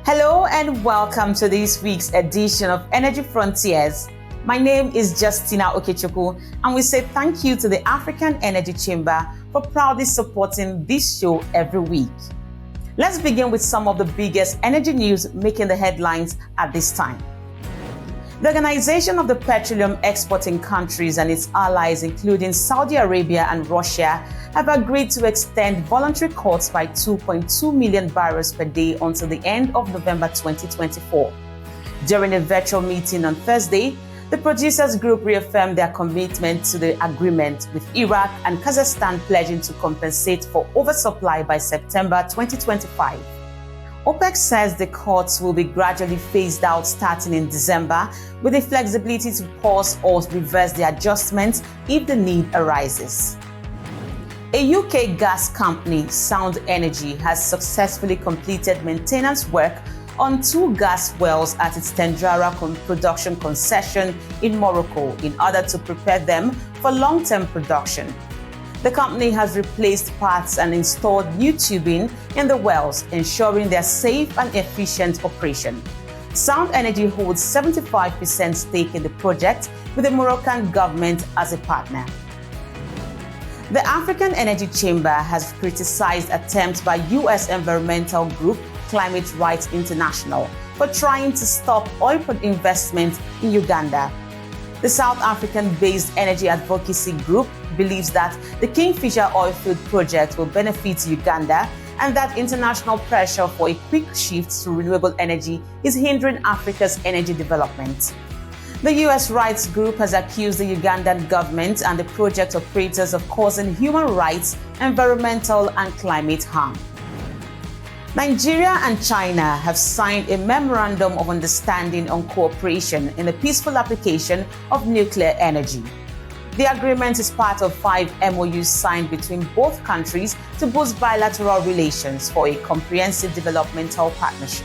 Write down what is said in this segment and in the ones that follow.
Hello and welcome to this week's edition of Energy Frontiers. My name is Justina Okechukwu, and we say thank you to the African Energy Chamber for proudly supporting this show every week. Let's begin with some of the biggest energy news making the headlines at this time. The Organization of the Petroleum Exporting Countries and its allies, including Saudi Arabia and Russia, have agreed to extend voluntary cuts by 2.2 million barrels per day until the end of November 2024. During a virtual meeting on Thursday, the producers group reaffirmed their commitment to the agreement, with Iraq and Kazakhstan pledging to compensate for oversupply by September 2025. OPEC says the cuts will be gradually phased out starting in December, with the flexibility to pause or reverse the adjustments if the need arises. A UK gas company, Sound Energy, has successfully completed maintenance work on 2 gas wells at its Tenjara production concession in Morocco in order to prepare them for long-term production. The company has replaced parts and installed new tubing in the wells, ensuring their safe and efficient operation. Sound Energy holds 75% stake in the project, with the Moroccan government as a partner. The African Energy Chamber has criticized attempts by U.S. environmental group Climate Rights International for trying to stop oil investment in Uganda. The South African-based energy advocacy group believes that the Kingfisher oilfield project will benefit Uganda and that international pressure for a quick shift to renewable energy is hindering Africa's energy development. The U.S. rights group has accused the Ugandan government and the project operators of causing human rights, environmental, and climate harm. Nigeria and China have signed a memorandum of understanding on cooperation in the peaceful application of nuclear energy. The agreement is part of 5 MOUs signed between both countries to boost bilateral relations for a comprehensive developmental partnership.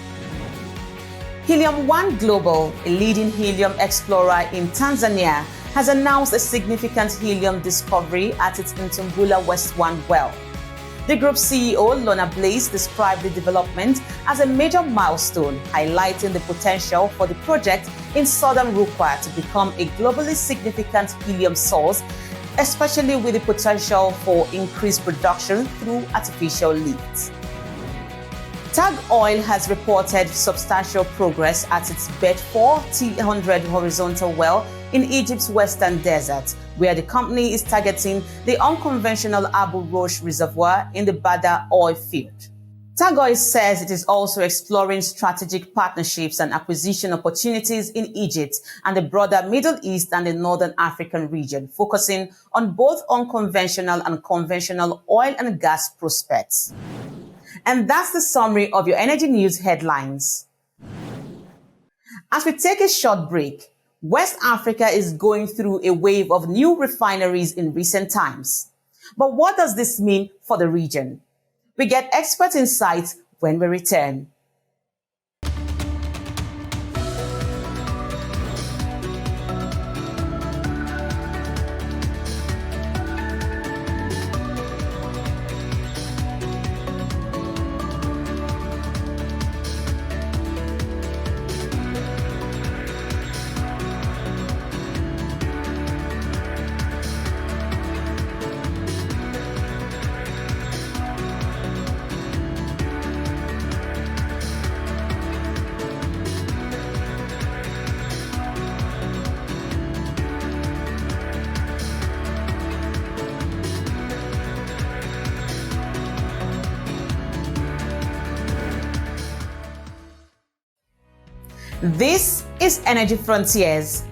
Helium One Global, a leading helium explorer in Tanzania, has announced a significant helium discovery at its Ntumbula West 1 well. The group's CEO, Lorna Blaze, described the development as a major milestone, highlighting the potential for the project in southern Rukwa to become a globally significant helium source, especially with the potential for increased production through artificial lift. TAG Oil has reported substantial progress at its Bedford T100 horizontal well in Egypt's western desert, where the company is targeting the unconventional Abu Rosh reservoir in the Badr oil field. TAG Oil says it is also exploring strategic partnerships and acquisition opportunities in Egypt and the broader Middle East and the Northern African region, focusing on both unconventional and conventional oil and gas prospects. And that's the summary of your energy news headlines. As we take a short break, West Africa is going through a wave of new refineries in recent times. But what does this mean for the region? We get expert insights when we return. This is Energy Frontiers.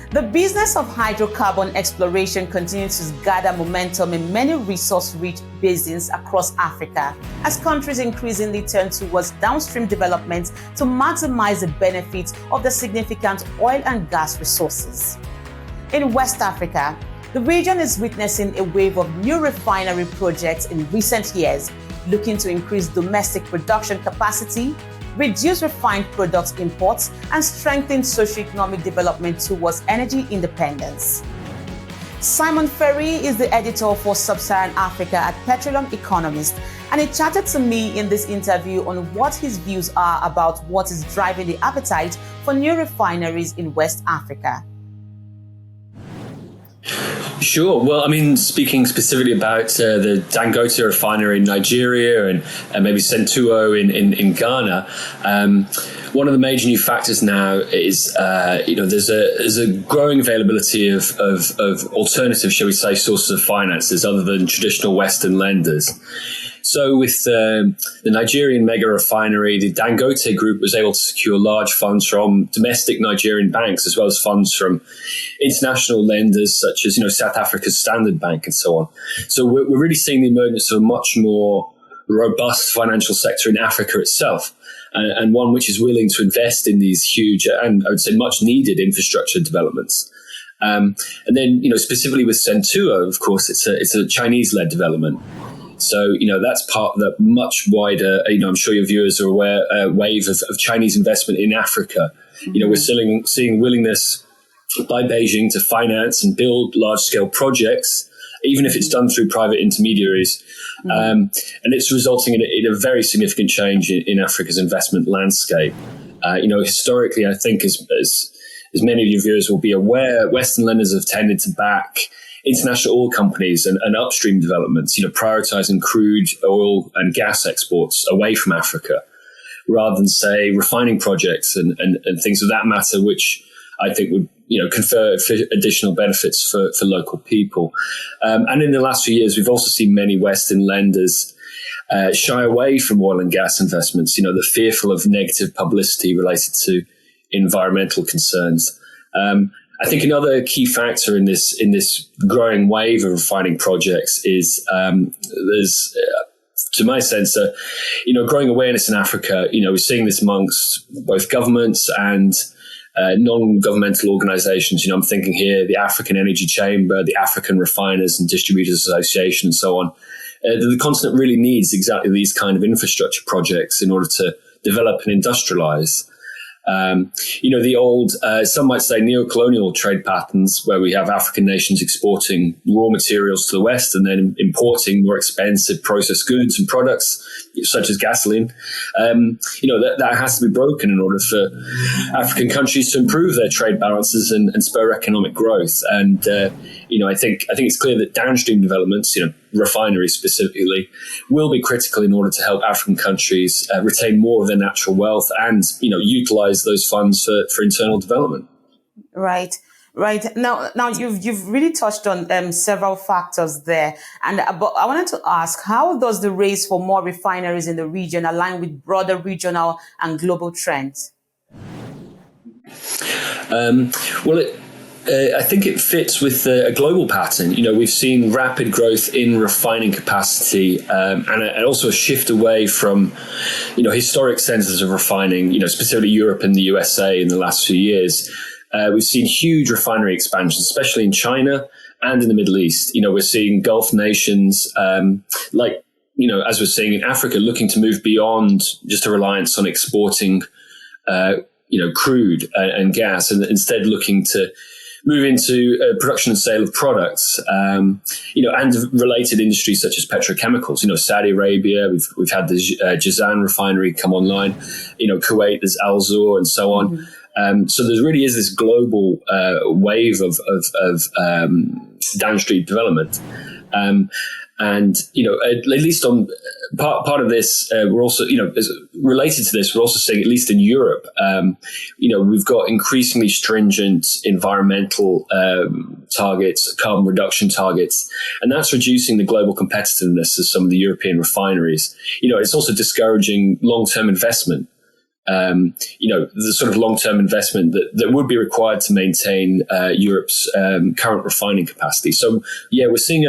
The business of hydrocarbon exploration continues to gather momentum in many resource-rich basins across Africa as countries increasingly turn towards downstream development to maximize the benefits of the significant oil and gas resources. In West Africa, the region is witnessing a wave of new refinery projects in recent years, looking to increase domestic production capacity, reduce refined products imports, and strengthen socioeconomic development towards energy independence. Simon Ferry is the editor for Sub-Saharan Africa at Petroleum Economist, and he chatted to me in this interview on what his views are about what is driving the appetite for new refineries in West Africa. Sure. Well, I mean, speaking specifically about the Dangote refinery in Nigeria and maybe Sentuo in Ghana, one of the major new factors now is, there's a growing availability of alternative, shall we say, sources of finances other than traditional Western lenders. So with the Nigerian mega refinery, the Dangote group was able to secure large funds from domestic Nigerian banks, as well as funds from international lenders such as, South Africa's Standard Bank and so on. So we're really seeing the emergence of a much more robust financial sector in Africa itself, and one which is willing to invest in these huge and I would say much needed infrastructure developments. And then, specifically with Sentuo, of course, it's a Chinese-led development. So, that's part of the much wider, I'm sure your viewers are aware, wave of Chinese investment in Africa. Mm-hmm. We're seeing willingness by Beijing to finance and build large-scale projects, even if it's done through private intermediaries. Mm-hmm. And it's resulting in a very significant change in Africa's investment landscape. Historically, I think as many of your viewers will be aware, Western lenders have tended to back international oil companies and upstream developments, prioritizing crude oil and gas exports away from Africa, rather than, say, refining projects and things of that matter, which I think would, confer additional benefits for local people. And in the last few years, we've also seen many Western lenders shy away from oil and gas investments, they're fearful of negative publicity related to environmental concerns. I think another key factor in this growing wave of refining projects is there's, to my sense, growing awareness in Africa. We're seeing this amongst both governments and non-governmental organizations. I'm thinking here the African Energy Chamber, the African Refiners and Distributors Association, and so on. The continent really needs exactly these kind of infrastructure projects in order to develop and industrialize. The old, some might say neo-colonial trade patterns where we have African nations exporting raw materials to the West and then importing more expensive processed goods and products such as gasoline. That has to be broken in order for African countries to improve their trade balances and spur economic growth. And, I think it's clear that downstream developments, refineries specifically, will be critical in order to help African countries retain more of their natural wealth and, utilize those funds for internal development. Right. Now you've really touched on several factors there, but I wanted to ask, how does the race for more refineries in the region align with broader regional and global trends? I think it fits with a global pattern. We've seen rapid growth in refining capacity and also a shift away from, historic centers of refining, specifically Europe and the USA in the last few years. We've seen huge refinery expansions, especially in China and in the Middle East. We're seeing Gulf nations as we're seeing in Africa, looking to move beyond just a reliance on exporting, crude and gas, and instead looking to move into production and sale of products, and related industries such as petrochemicals. Saudi Arabia, we've had the Jazan refinery come online. Kuwait, there's Al Zour, and so on. Mm-hmm. So there really is this global wave of downstream development. And, at least on part of this, we're also, related to this, we're also seeing, at least in Europe, we've got increasingly stringent environmental targets, carbon reduction targets, and that's reducing the global competitiveness of some of the European refineries. It's also discouraging long-term investment. The sort of long-term investment that would be required to maintain Europe's current refining capacity. So, we're seeing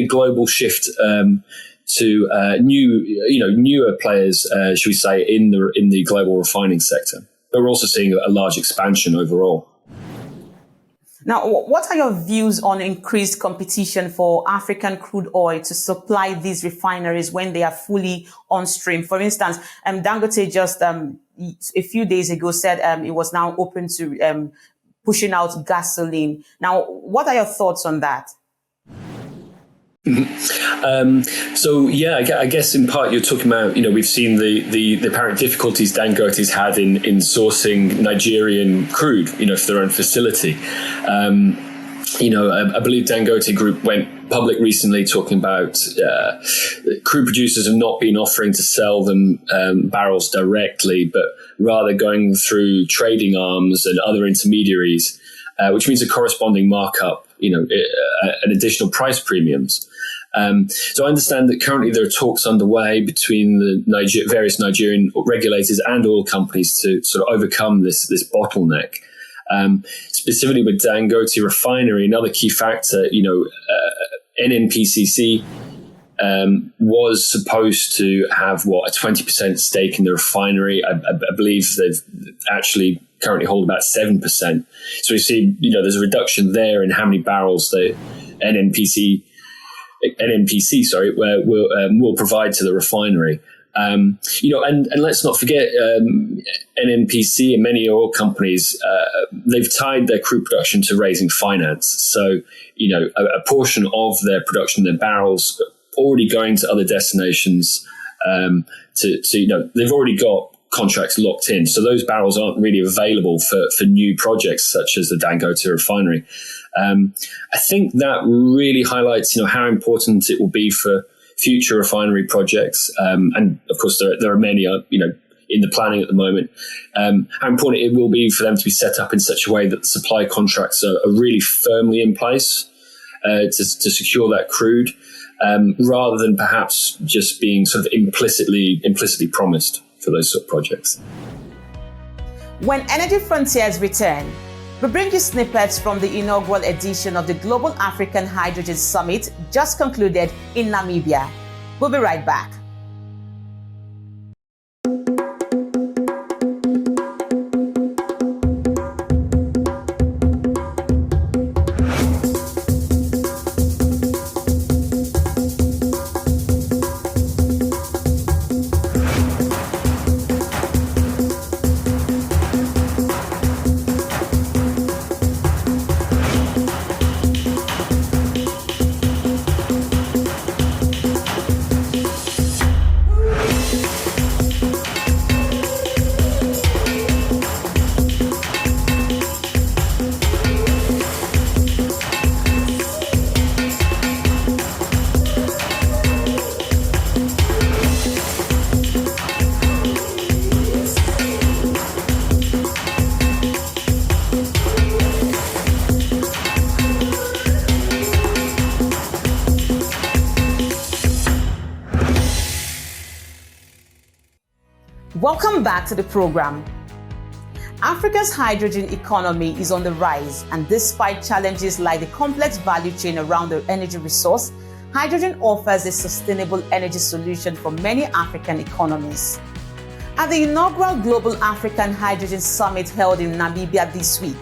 a global shift to newer players, should we say, in the global refining sector. But we're also seeing a large expansion overall. Now, what are your views on increased competition for African crude oil to supply these refineries when they are fully on stream? For instance, Dangote just a few days ago said it was now open to pushing out gasoline. Now, what are your thoughts on that? I guess in part you're talking about, we've seen the apparent difficulties Dangote's had in sourcing Nigerian crude, for their own facility. I believe Dangote Group went public recently talking about crude producers have not been offering to sell them barrels directly, but rather going through trading arms and other intermediaries, which means a corresponding markup, and additional price premiums. So I understand that currently there are talks underway between the various Nigerian regulators and oil companies to sort of overcome this bottleneck. Specifically with Dangote Refinery, another key factor, NNPCC was supposed to have, a 20% stake in the refinery. I believe they've actually currently hold about 7%. So we see, there's a reduction there in how many barrels the NNPC will provide to the refinery. And let's not forget, NNPC and many oil companies, they've tied their crude production to raising finance. So, a portion of their production, their barrels, already going to other destinations. They've already got contracts locked in. So those barrels aren't really available for new projects such as the Dangote Refinery. I think that really highlights, how important it will be for future refinery projects. And of course, there are many, in the planning at the moment, how important it will be for them to be set up in such a way that the supply contracts are really firmly in place to secure that crude, rather than perhaps just being sort of implicitly promised for those sort of projects. When Energy Frontiers return, we bring you snippets from the inaugural edition of the Global African Hydrogen Summit just concluded in Namibia. We'll be right back. Welcome back to the program. Africa's hydrogen economy is on the rise, and despite challenges like the complex value chain around the energy resource, hydrogen offers a sustainable energy solution for many African economies. At the inaugural Global African Hydrogen Summit held in Namibia this week,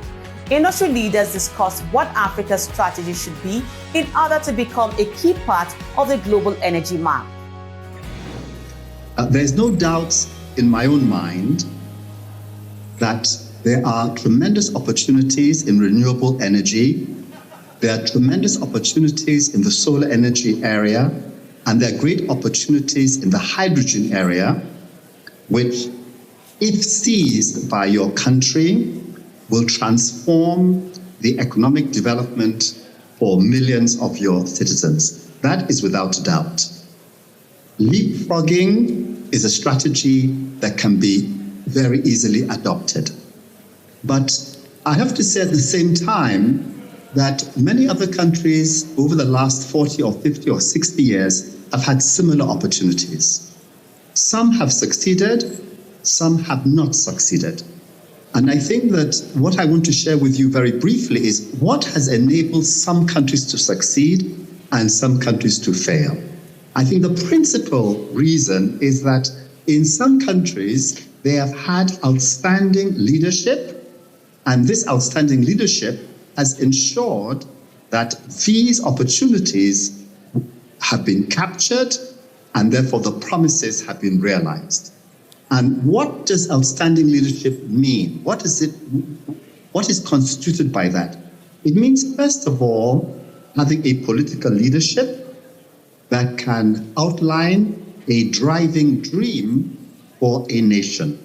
industry leaders discussed what Africa's strategy should be in order to become a key part of the global energy map. There's no doubt in my own mind that there are tremendous opportunities in renewable energy. There are tremendous opportunities in the solar energy area, and there are great opportunities in the hydrogen area, which, if seized by your country, will transform the economic development for millions of your citizens. That is without a doubt. Leapfrogging is a strategy that can be very easily adopted. But I have to say at the same time that many other countries over the last 40 or 50 or 60 years have had similar opportunities. Some have succeeded, some have not succeeded. And I think that what I want to share with you very briefly is what has enabled some countries to succeed and some countries to fail. I think the principal reason is that in some countries, they have had outstanding leadership, and this outstanding leadership has ensured that these opportunities have been captured, and therefore the promises have been realized. And what does outstanding leadership mean? What does it What is constituted by that? It means, first of all, having a political leadership that can outline a driving dream for a nation,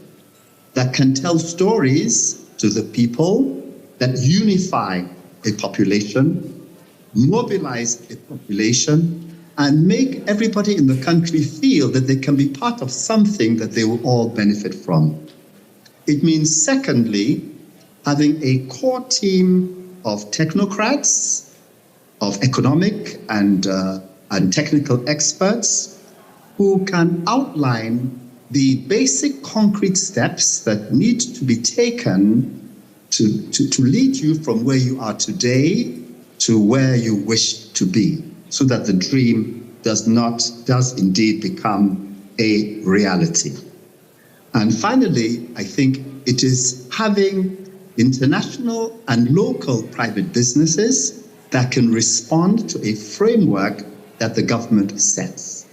that can tell stories to the people, that unify a population, mobilize a population, and make everybody in the country feel that they can be part of something that they will all benefit from. It means, secondly, having a core team of technocrats, of economic and technical experts who can outline the basic concrete steps that need to be taken to lead you from where you are today to where you wish to be, so that the dream does indeed become a reality. And finally, I think it is having international and local private businesses that can respond to a framework that the government sets.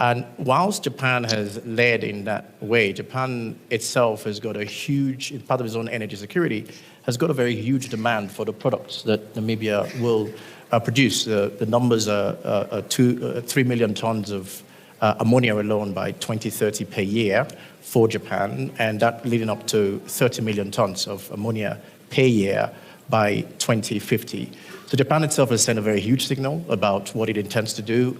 And whilst Japan has led in that way, Japan itself has got a huge, part of its own energy security, has got a very huge demand for the products that Namibia will produce. The numbers are 3 million tons of ammonia alone by 2030 per year for Japan, and that leading up to 30 million tons of ammonia per year by 2050. So Japan itself has sent a very huge signal about what it intends to do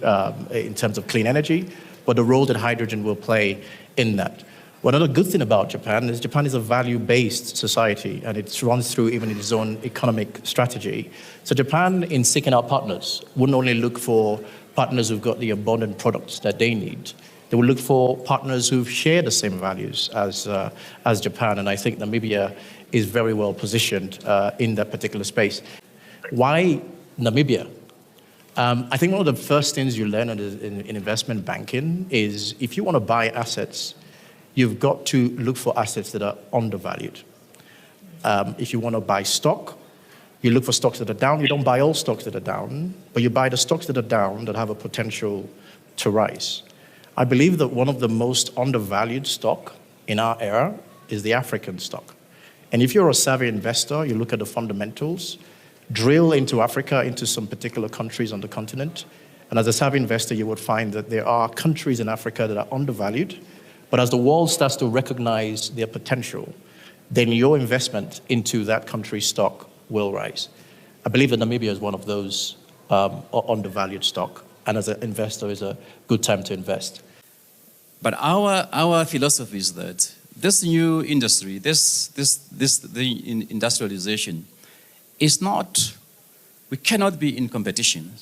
in terms of clean energy, but the role that hydrogen will play in that. One other good thing about Japan is a value-based society, and it runs through even its own economic strategy. So Japan, in seeking out partners, wouldn't only look for partners who've got the abundant products that they need. They will look for partners who share the same values as Japan, and I think Namibia is very well positioned in that particular space. Why Namibia? I think one of the first things you learn in investment banking is if you want to buy assets, you've got to look for assets that are undervalued. If you want to buy stock, you look for stocks that are down. You don't buy all stocks that are down, but you buy the stocks that are down that have a potential to rise. I believe that one of the most undervalued stock in our era is the African stock. And if you're a savvy investor, you look at the fundamentals, drill into Africa, into some particular countries on the continent, and as a savvy investor, you would find that there are countries in Africa that are undervalued, but as the world starts to recognize their potential, then your investment into that country's stock will rise. I believe that Namibia is one of those undervalued stock, and as an investor, is a good time to invest. But our philosophy is that this new industry, the industrialization, is not, we cannot be in competition.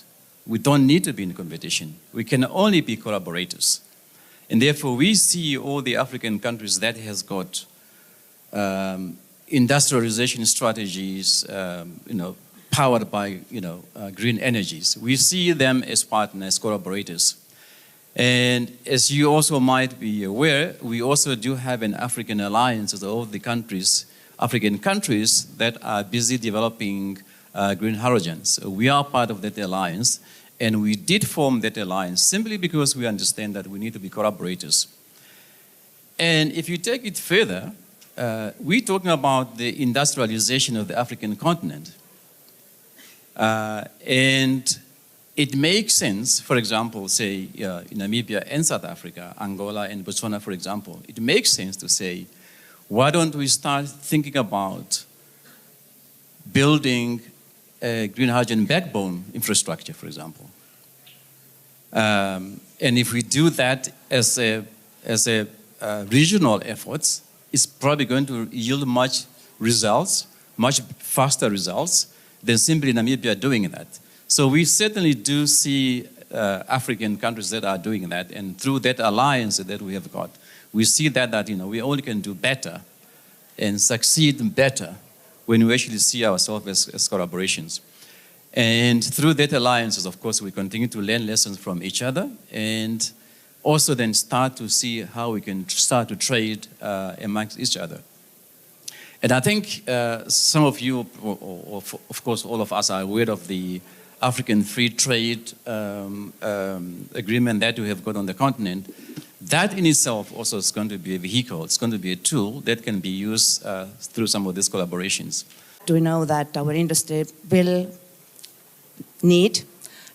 We don't need to be in competition. We can only be collaborators. And therefore, we see all the African countries that has got industrialization strategies, powered by, green energies. We see them as partners, collaborators. And as you also might be aware, we also do have an African alliance of all the countries, African countries that are busy developing green hydrogen. So we are part of that alliance, and we did form that alliance simply because we understand that we need to be collaborators. And if you take it further, we're talking about the industrialization of the African continent. And it makes sense, for example, say in Namibia and South Africa, Angola and Botswana, for example, it makes sense to say, why don't we start thinking about building a green hydrogen backbone infrastructure, for example. And if we do that as a regional efforts, it's probably going to yield much faster results than simply Namibia doing that. So we certainly do see African countries that are doing that, and through that alliance that we have got, we see that we only can do better and succeed better when we actually see ourselves as collaborations. And through that alliances, of course, we continue to learn lessons from each other, and also then start to see how we can start to trade amongst each other. And I think some of you, or of course all of us, are aware of the African Free Trade Agreement that we have got on the continent. That in itself also is going to be a vehicle, it's going to be a tool that can be used through some of these collaborations. We know that our industry will need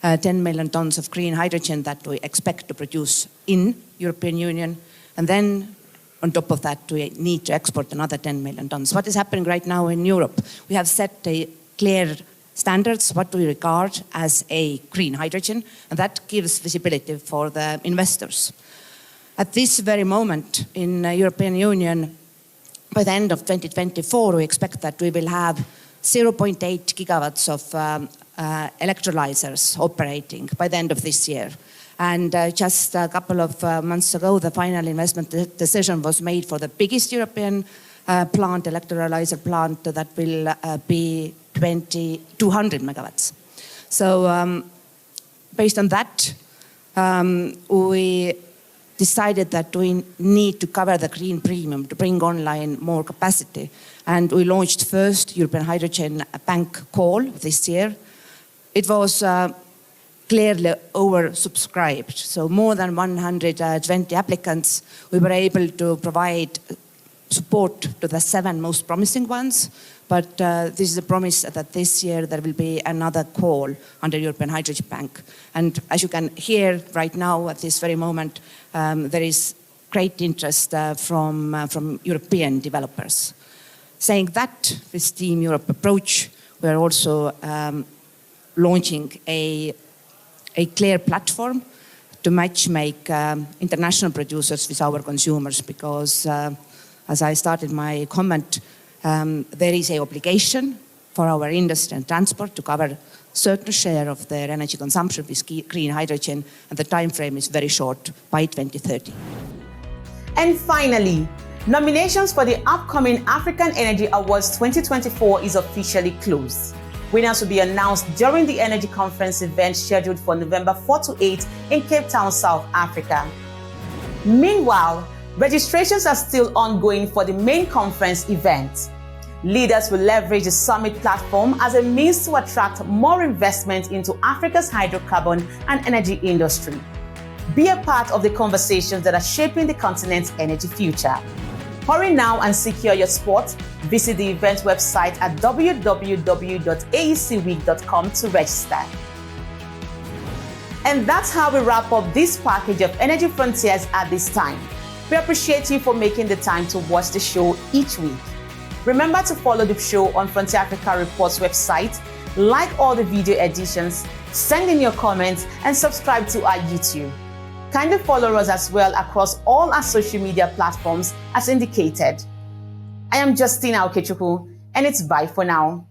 10 million tons of green hydrogen that we expect to produce in European Union. And then on top of that, we need to export another 10 million tons. What is happening right now in Europe? We have set a clear standards, what we regard as a green hydrogen, and that gives visibility for the investors. At this very moment in the European Union, by the end of 2024, we expect that we will have 0.8 gigawatts of electrolyzers operating by the end of this year. And just a couple of months ago, the final investment decision was made for the biggest European plant, electrolyzer plant, that will be 200 megawatts. So based on that, we decided that we need to cover the green premium to bring online more capacity. And we launched first European Hydrogen Bank call this year. It was clearly oversubscribed. So more than 120 applicants, we were able to provide support to the 7 most promising ones. But this is a promise that this year there will be another call under European Hydrogen Bank. And as you can hear right now at this very moment, there is great interest from European developers. Saying that, this Team Europe approach, we are also launching a clear platform to match-make international producers with our consumers, because as I started my comment, there is an obligation for our industry and transport to cover certain share of their energy consumption with green hydrogen, and the time frame is very short, by 2030. And finally, nominations for the upcoming African Energy Awards 2024 is officially closed. Winners will be announced during the Energy Conference event scheduled for November 4 to 8 in Cape Town, South Africa. Meanwhile, registrations are still ongoing for the main conference event. Leaders will leverage the summit platform as a means to attract more investment into Africa's hydrocarbon and energy industry. Be a part of the conversations that are shaping the continent's energy future. Hurry now and secure your spot. Visit the event website at www.aecweek.com to register. And that's how we wrap up this package of Energy Frontiers at this time. We appreciate you for making the time to watch the show each week. Remember to follow the show on Frontier Africa Reports website, like all the video editions, send in your comments, and subscribe to our YouTube. Kindly follow us as well across all our social media platforms as indicated. I am Justina Okechukwu, and it's bye for now.